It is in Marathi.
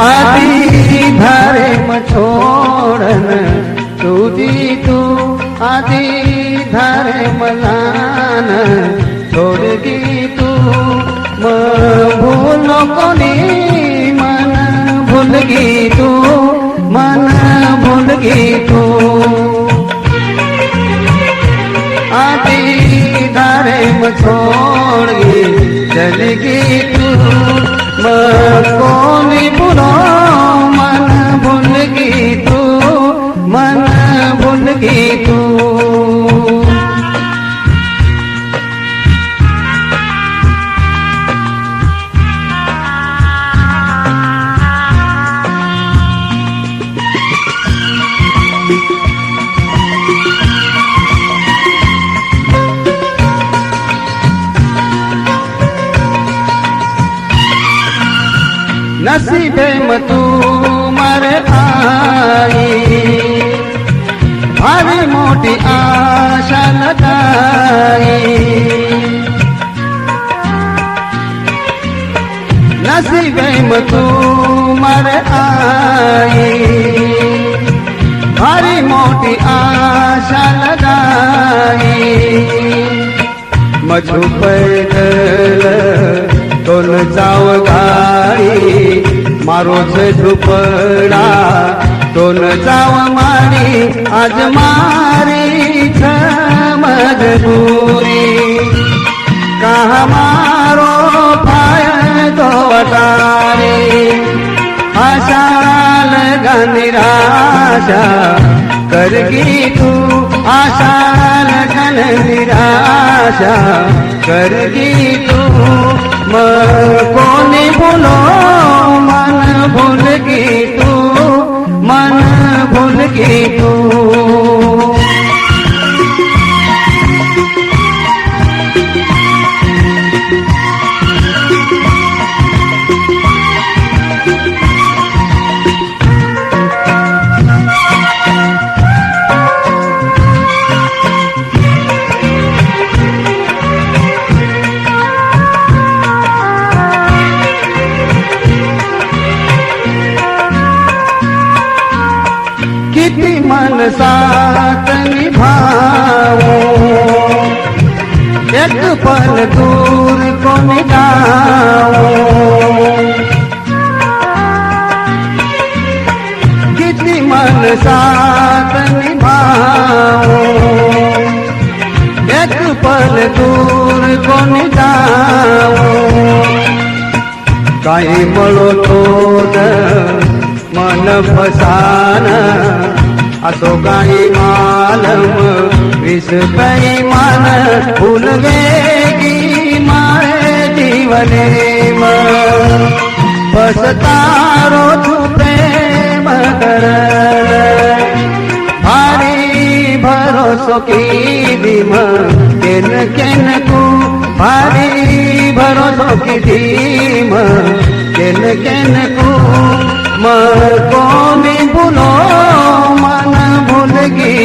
आधी धारे छोड़न तुझी तू आधी धारे मलान छोड़गी तू भूलो कोनी मन भूलगी तू मन भूलगी तू आधी धारे छोड़गी चलगी तू कोनी भूलो मन भूलगी तू मन भूलगी तू नसीबे में तू मर आई भारी मोटी आशा लगाई नसीबे में तू मर आई भारी मोटी आशा लगाई मझू पैदल तो न जाव गाडी मारो छे झुपड़ा तो न जाव मारी आज मारी छ मजबूरी कहा मारो फायदो वटारे आशा लगा निराशा करगी तू आशा लगा निराशा करगी तू कोनी भूलो मन भूलगी तू मन भूलगी तू किती मन साथ निभाओ एक पल दूर को मिटाओ किती मन साथ निभाओ एक पल दूर को मिटाओ काही मळो तो मन फसान असो काही मालम विष पैमान फूल वेगी मारे जीवने पसतारो तू प्रेम कर भारी भरोसो की दिम केन केन को भारी भरोसो की दिम केन केन को कोनी भूलो मन भूलगी